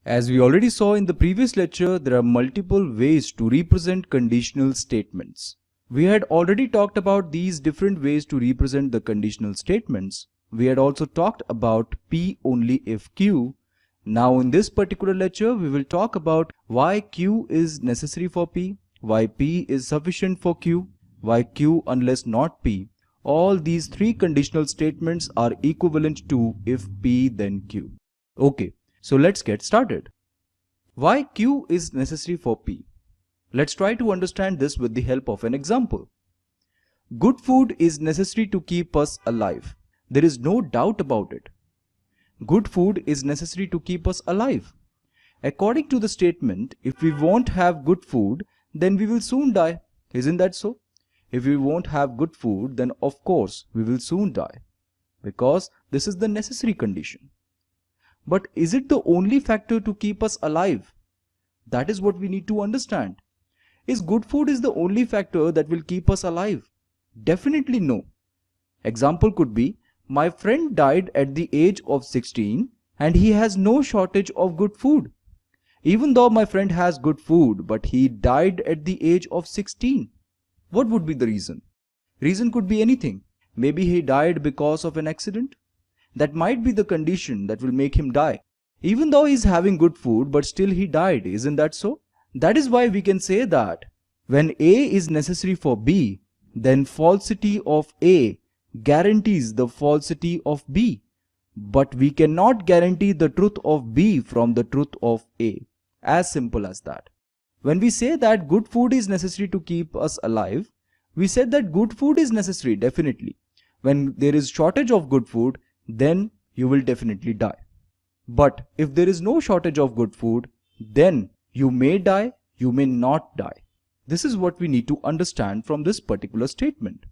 As we already saw in the previous lecture, there are multiple ways to represent conditional statements. We had already talked about these different ways to represent the conditional statements. We had also talked about P only if Q. Now in this particular lecture, we will talk about why Q is necessary for P, why P is sufficient for Q, why Q unless not P. All these three conditional statements are equivalent to if P then Q. Okay. So let's get started. Why Q is necessary for P? Let's try to understand this with the help of an example. Good food is necessary to keep us alive. There is no doubt about it. Good food is necessary to keep us alive. According to the statement, if we won't have good food, then we will soon die. Isn't that so? If we won't have good food, then of course we will soon die. Because this is the necessary condition. But is it the only factor to keep us alive? That is what we need to understand. Is good food the only factor that will keep us alive? Definitely no. Example could be, my friend died at the age of 16 and he has no shortage of good food. Even though my friend has good food, but he died at the age of 16. What would be the reason? Reason could be anything. Maybe he died because of an accident. That might be the condition that will make him die. Even though he is having good food, but still he died. Isn't that so? That is why we can say that when A is necessary for B, then falsity of A guarantees the falsity of B. But we cannot guarantee the truth of B from the truth of A. As simple as that. When we say that good food is necessary to keep us alive, we said that good food is necessary definitely. When there is shortage of good food, then you will definitely die. But if there is no shortage of good food, then you may die, you may not die. This is what we need to understand from this particular statement.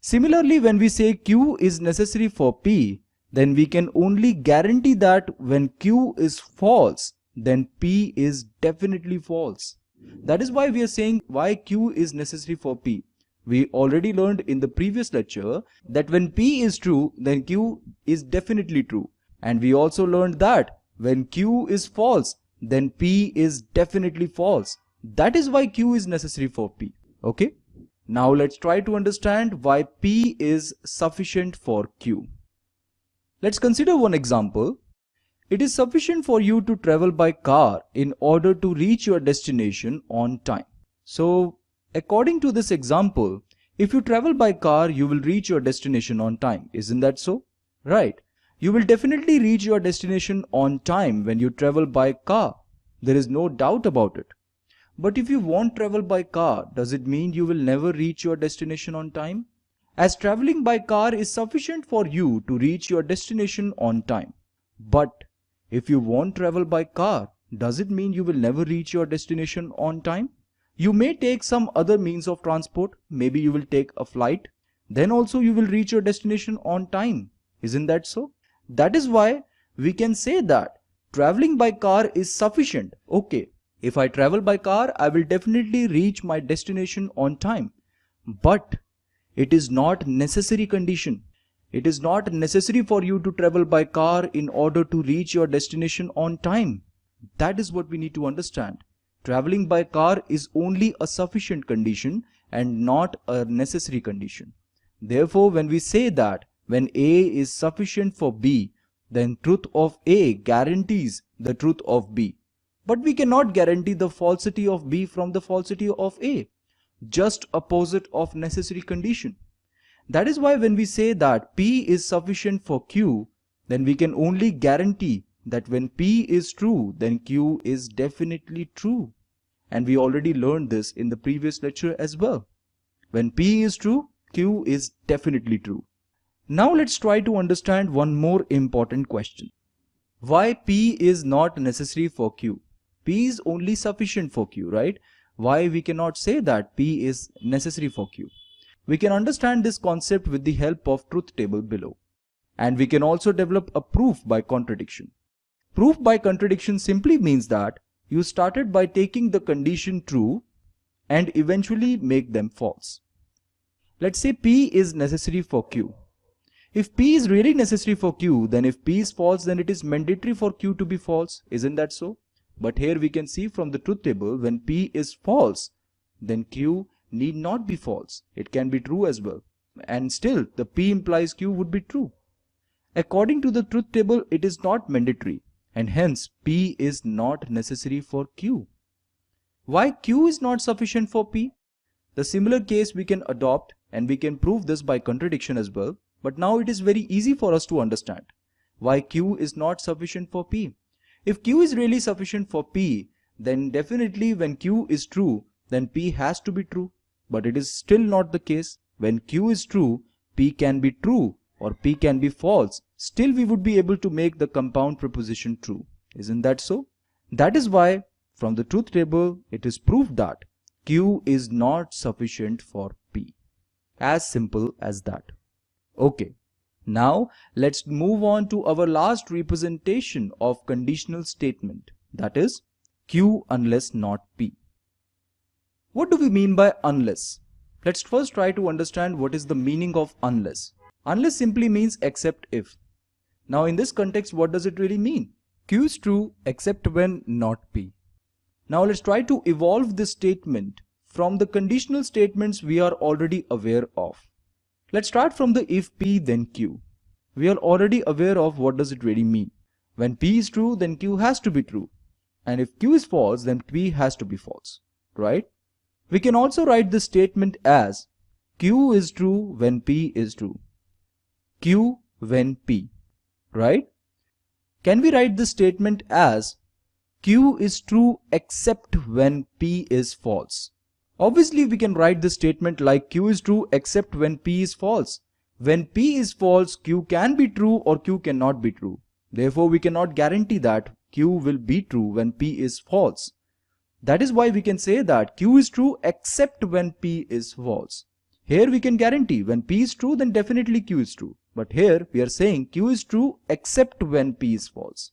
Similarly, when we say Q is necessary for P, then we can only guarantee that when Q is false, then P is definitely false. That is why we are saying why Q is necessary for P. We already learned in the previous lecture that when P is true, then Q is definitely true. And we also learned that when Q is false, then P is definitely false. That is why Q is necessary for P. Okay? Now let's try to understand why P is sufficient for Q. Let's consider one example. It is sufficient for you to travel by car in order to reach your destination on time. So, according to this example, if you travel by car, you will reach your destination on time. Isn't that so? Right. You will definitely reach your destination on time when you travel by car. There is no doubt about it. But if you won't travel by car, does it mean you will never reach your destination on time? As traveling by car is sufficient for you to reach your destination on time. But if you won't travel by car, does it mean you will never reach your destination on time? You may take some other means of transport. Maybe you will take a flight. Then also you will reach your destination on time. Isn't that so? That is why we can say that traveling by car is sufficient. Okay, if I travel by car, I will definitely reach my destination on time. But it is not necessary condition. It is not necessary for you to travel by car in order to reach your destination on time. That is what we need to understand. Traveling by car is only a sufficient condition and not a necessary condition. Therefore, when we say that when A is sufficient for B, then truth of A guarantees the truth of B. But we cannot guarantee the falsity of B from the falsity of A. Just opposite of necessary condition. That is why when we say that P is sufficient for Q, then we can only guarantee that when P is true, then Q is definitely true. And we already learned this in the previous lecture as well. When P is true, Q is definitely true. Now let's try to understand one more important question. Why P is not necessary for Q? P is only sufficient for Q, right? Why we cannot say that P is necessary for Q? We can understand this concept with the help of truth table below. And we can also develop a proof by contradiction. Proof by contradiction simply means that you started by taking the condition true and eventually make them false. Let's say P is necessary for Q. If P is really necessary for Q, then if P is false, then it is mandatory for Q to be false. Isn't that so? But here we can see from the truth table, when P is false, then Q need not be false. It can be true as well. And still the P implies Q would be true. According to the truth table, it is not mandatory, and hence P is not necessary for Q. Why Q is not sufficient for P? The similar case we can adopt, and we can prove this by contradiction as well. But now it is very easy for us to understand why Q is not sufficient for P. If Q is really sufficient for P, then definitely when Q is true, then P has to be true. But it is still not the case. When Q is true, P can be true or P can be false. Still we would be able to make the compound proposition true. Isn't that so? That is why from the truth table it is proved that Q is not sufficient for P. As simple as that. Okay. Now let's move on to our last representation of conditional statement, that is Q unless not P. What do we mean by unless? Let's first try to understand what is the meaning of unless. Unless simply means except if. Now in this context, what does it really mean? Q is true except when not P. Now let's try to evolve this statement from the conditional statements we are already aware of. Let's start from the if P then Q. We are already aware of what does it really mean. When P is true, then Q has to be true. And if Q is false, then P has to be false. Right? We can also write this statement as Q is true when P is true. Q when P. Right? Can we write this statement as Q is true except when P is false? Obviously, we can write this statement like Q is true except when P is false. When P is false, Q can be true or Q cannot be true. Therefore, we cannot guarantee that Q will be true when P is false. That is why we can say that Q is true except when P is false. Here we can guarantee when P is true, then definitely Q is true. But here we are saying Q is true except when P is false.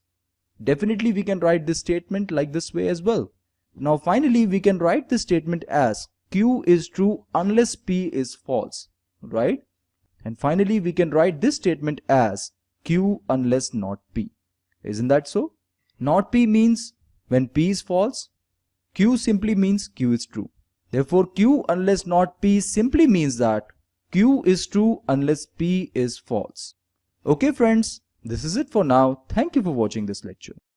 Definitely we can write this statement like this way as well. Now finally we can write this statement as Q is true unless P is false, right? And finally we can write this statement as Q unless not P. Isn't that so? Not P means when P is false. Q simply means Q is true. Therefore Q unless not P simply means that Q is true unless P is false. Okay friends, this is it for now. Thank you for watching this lecture.